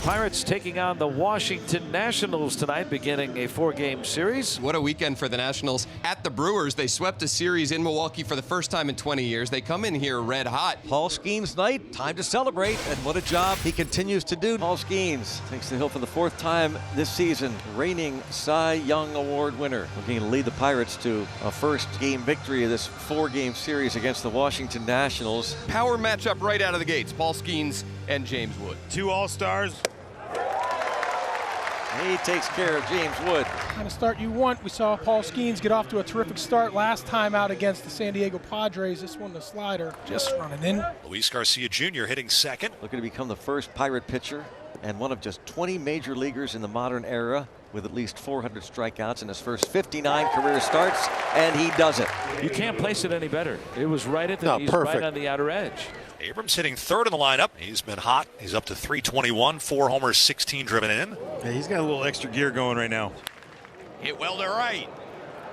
Pirates taking on the Washington Nationals tonight, beginning a 4-game series. What a weekend for the Nationals at the Brewers. They swept a series in Milwaukee for the first time in 20 years. They come in here red hot. Paul Skenes night, time to celebrate, and what a job he continues to do. Paul Skenes takes the hill for the 4th time this season, reigning Cy Young Award winner, looking to lead the Pirates to a first-game victory of this 4-game series against the Washington Nationals. Power matchup right out of the gates, Paul Skenes and James Wood. 2 All-Stars. He takes care of James Wood. Kind of start you want. We saw Paul Skenes get off to a terrific start last time out against the San Diego Padres. This one, the slider, just running in. Luis Garcia Jr. hitting second. Looking to become the first Pirate pitcher and one of just 20 major leaguers in the modern era with at least 400 strikeouts in his first 59 career starts, and he does it. You can't place it any better. It was right at the knees, right on the outer edge. Abrams hitting third in the lineup. He's been hot. He's up to 321, 4 homers, 16 driven in. Yeah, he's got a little extra gear going right now. Hit well to right.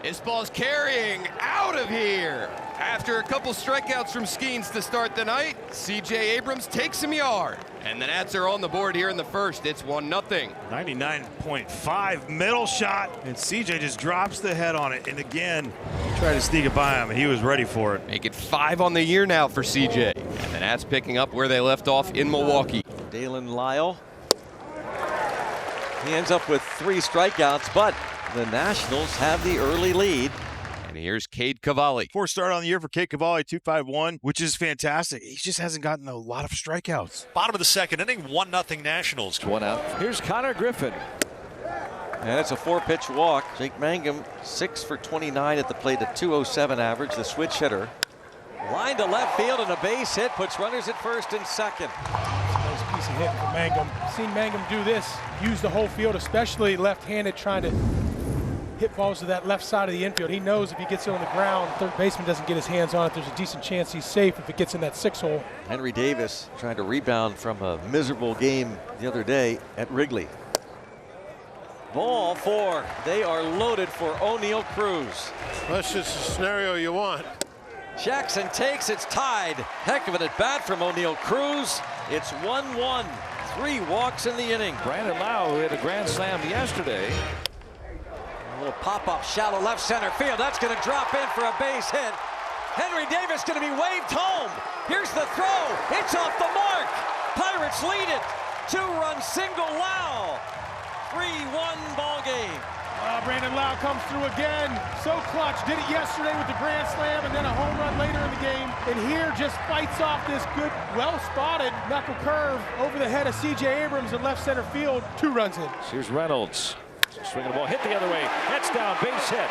This ball's carrying out of here. After a couple strikeouts from Skenes to start the night, C.J. Abrams takes him yard. And the Nats are on the board here in the first. It's 1-0. 99.5 middle shot, and C.J. just drops the head on it. And again, tried to sneak it by him, and he was ready for it. Make it 5 on the year now for C.J. And the Nats picking up where they left off in Milwaukee. Dalen Lyle. He ends up with 3 strikeouts, but the Nationals have the early lead. And here's Cade Cavalli. 4th start on the year for Cade Cavalli, 2.51, which is fantastic. He just hasn't gotten a lot of strikeouts. Bottom of the second inning, 1-0 Nationals. 1 out. Here's Connor Griffin. And it's a 4-pitch walk. Jake Mangum 6 for 29 at the plate, a .207 average, the switch hitter. Line to left field and a base hit puts runners at first and second. Nice piece of hit for Mangum. Seen Mangum do this, use the whole field, especially left-handed, trying to hit balls to that left side of the infield. He knows if he gets it on the ground, third baseman doesn't get his hands on it, there's a decent chance he's safe if it gets in that 6-hole. Henry Davis trying to rebound from a miserable game the other day at Wrigley. Ball 4. They are loaded for Oneil Cruz. That's just the scenario you want. Jackson takes, it's tied. Heck of an at-bat from Oneil Cruz. It's 1-1. 3 walks in the inning. Brandon Lowe hit a grand slam yesterday. A little pop-up, shallow left center field. That's going to drop in for a base hit. Henry Davis going to be waved home. Here's the throw. It's off the mark. Pirates lead it. 2-run single Lowe. 3-1 ball game. Brandon Lowe comes through again. So clutch. Did it yesterday with the grand slam and then a home run later in the game. And here just fights off this good, well-spotted knuckle curve over the head of C.J. Abrams in left center field. 2 runs in. Here's Reynolds. Swinging the ball, hit the other way. That's down, base hit.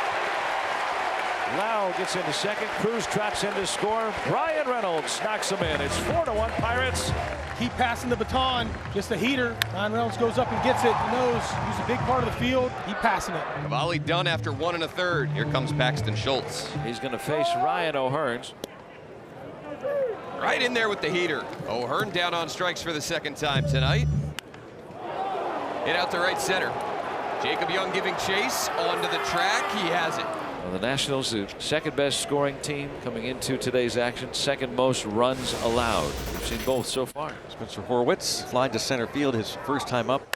Lowe gets into second. Cruz drops in to score. Bryan Reynolds knocks him in. It's 4-1 Pirates. Keep passing the baton. Just a heater. Bryan Reynolds goes up and gets it. He knows he's a big part of the field. Keep passing it. Cavalli done after 1 1/3. Here comes Paxton Schultz. He's going to face Ryan O'Hearns. Right in there with the heater. O'Hearn down on strikes for the 2nd time tonight. Hit out to right center. Jacob Young giving chase onto the track. He has it. Well, the Nationals, the 2nd best scoring team coming into today's action. 2nd most runs allowed. We've seen both so far. Spencer Horwitz flying to center field his first time up.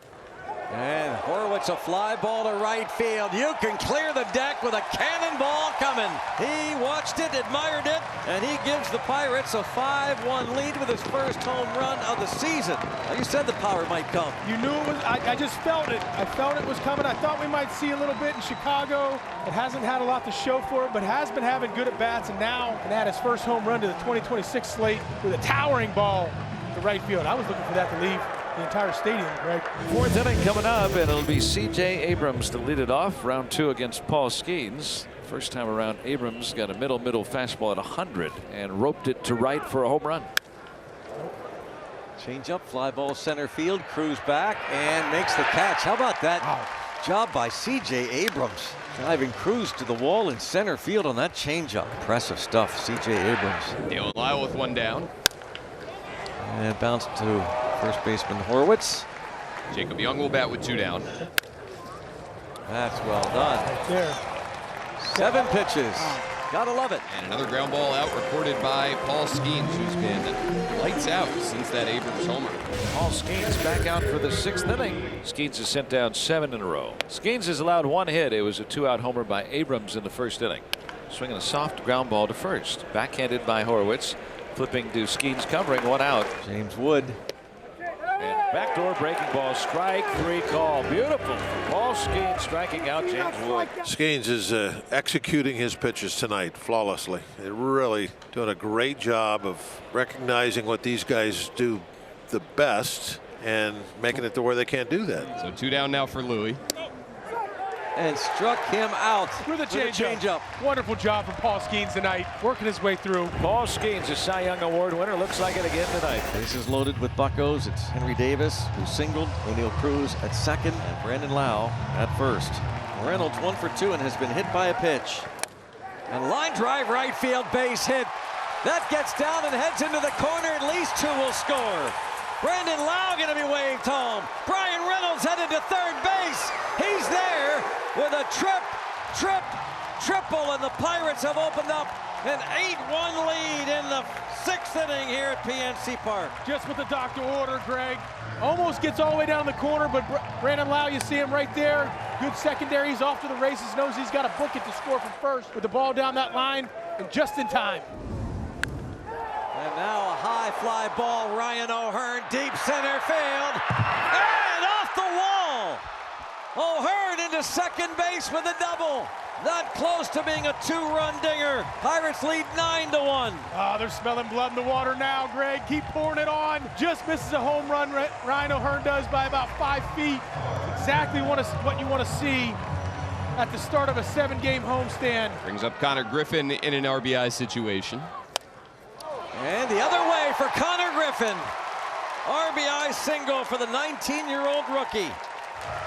And Horwitz a fly ball to right field. You can clear the deck with a cannonball coming. He watched it, admired it, and he gives the Pirates a 5-1 lead with his first home run of the season. Now, you said the power might come. You knew it was, I just felt it. I felt it was coming. I thought we might see a little bit in Chicago. It hasn't had a lot to show for it, but has been having good at-bats, and now had his first home run to the 2026 slate with a towering ball to right field. I was looking for that to leave the entire stadium, right? 4th inning coming up, and it'll be C.J. Abrams to lead it off. Round 2 against Paul Skenes. First time around, Abrams got a middle fastball at 100 and roped it to right for a home run. Change up, fly ball center field. Cruz back and makes the catch. How about that job by C.J. Abrams? Driving Cruz to the wall in center field on that changeup. Impressive stuff, C.J. Abrams. Dalen Lyle with 1 down. And bounce to first baseman Horwitz. Jacob Young will bat with 2 down. That's well done. Right there. 7 pitches. Gotta love it. And another ground ball out recorded by Paul Skenes, who's been lights out since that Abrams homer. Paul Skenes back out for the 6th inning. Skenes has sent down 7 in a row. Skenes has allowed 1 hit. It was a 2-out homer by Abrams in the 1st inning. Swinging a soft ground ball to first. Backhanded by Horwitz. Flipping to Skenes, covering, 1 out. James Wood. And backdoor breaking ball, strike 3 call. Beautiful. Paul Skenes striking out James Wood. Skenes is executing his pitches tonight flawlessly. They're really doing a great job of recognizing what these guys do the best and making it to where they can't do that. So 2 down now for Louie. And struck him out With a changeup. Wonderful job from Paul Skenes tonight, working his way through. Paul Skenes, a Cy Young Award winner, looks like it again tonight. Bases loaded with Buccos. It's Henry Davis who singled, Oneil Cruz at second, and Brandon Lowe at first. Reynolds 1 for 2 and has been hit by a pitch. And line drive right field, base hit. That gets down and heads into the corner. At least 2 will score. Brandon Lowe going to be waved home. Bryan Reynolds headed to third base. He's there with a triple, and the Pirates have opened up an 8-1 lead in the 6th inning here at PNC Park. Just what the doctor ordered, Greg. Almost gets all the way down the corner, but Brandon Lowe, you see him right there. Good secondary. He's off to the races. Knows he's got to book it to score from first with the ball down that line, and just in time. And now a high fly ball, Ryan O'Hearn, deep center field, and off the wall. O'Hearn into second base with a double. That close to being a 2-run dinger. Pirates lead 9-1. Oh, they're smelling blood in the water now, Greg. Keep pouring it on. Just misses a home run. Ryan O'Hearn does by about 5 feet. Exactly what you want to see at the start of a 7-game homestand. Brings up Connor Griffin in an RBI situation. And the other way for Connor Griffin. RBI single for the 19-year-old rookie.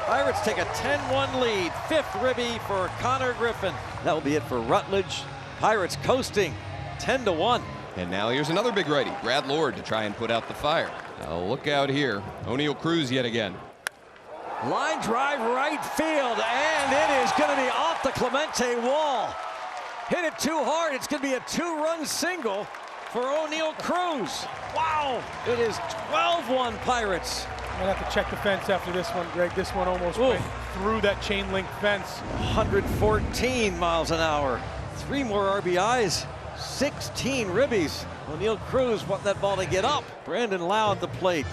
Pirates take a 10-1 lead. 5th ribby for Connor Griffin. That will be it for Rutledge. Pirates coasting 10-1. And now here's another big righty, Brad Lord, to try and put out the fire. Look out here. Oneil Cruz yet again. Line drive right field, and it is going to be off the Clemente wall. Hit it too hard. It's going to be a 2-run single for Oneil Cruz. Wow, it is 12-1 Pirates. Might have to check the fence after this one, Greg. This one almost went through that chain link fence. 114 miles an hour. 3 more RBIs, 16 ribbies. Oneil Cruz wanting that ball to get up. Brandon Lowe at the plate.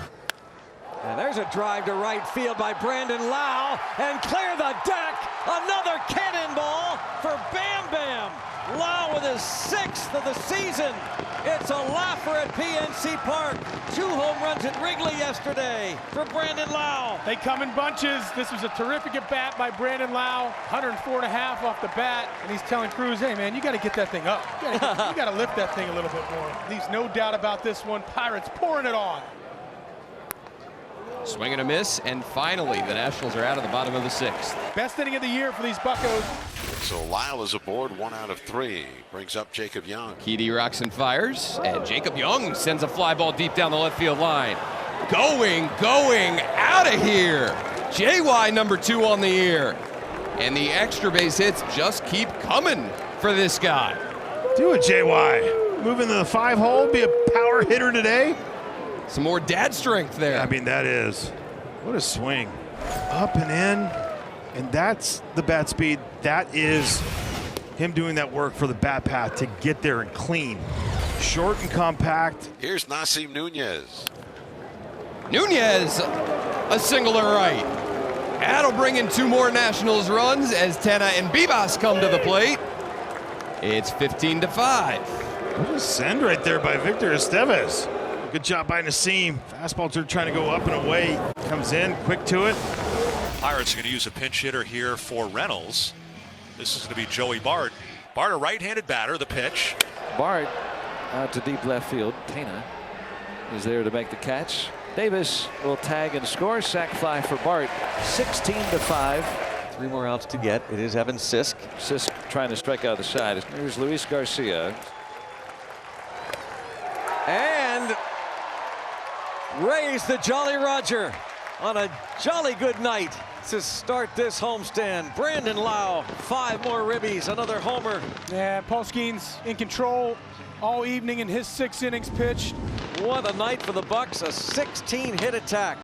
And there's a drive to right field by Brandon Lowe, and clear the deck. Another cannonball for Bam Bam. Lowe with his 6th of the season. It's a laugher at PNC Park. 2 home runs at Wrigley yesterday for Brandon Lowe. They come in bunches. This was a terrific at bat by Brandon Lowe. 104.5 off the bat, and he's telling Cruz, hey man, you got to get that thing up. You got to lift that thing a little bit more. Leaves no doubt about this one. Pirates pouring it on. Swing and a miss, and finally the Nationals are out of the bottom of the 6th. Best inning of the year for these Buccos. So Lyle is aboard, 1 out of 3. Brings up Jacob Young. Keedy rocks and fires, and Jacob Young sends a fly ball deep down the left field line. Going out of here. JY number 2 on the year. And the extra base hits just keep coming for this guy. Do it, JY. Move into the 5 hole, be a power hitter today. Some more dad strength there. I mean, that is. What a swing. Up and in. And that's the bat speed. That is him doing that work for the bat path to get there and clean. Short and compact. Here's Nasim Nunez. Nunez, a single to right. That'll bring in 2 more Nationals runs as Tena and Bibas come to the plate. It's 15-5. What a send right there by Victor Esteves. Good job by Nasim. Fastball trying to go up and away. Comes in, quick to it. Pirates are going to use a pinch hitter here for Reynolds. This is going to be Joey Bart. Bart, a right-handed batter, the pitch. Bart out to deep left field. Tena is there to make the catch. Davis will tag and score. Sac fly for Bart. 16-5. 3 more outs to get. It is Evan Sisk. Sisk trying to strike out the side. Here's Luis Garcia. And raise the Jolly Roger on a jolly good night. to start this homestand. Brandon Lowe, 5 more ribbies, another homer. Yeah, Paul Skenes in control all evening in his 6 innings pitched. What a night for the Bucs, a 16-hit attack.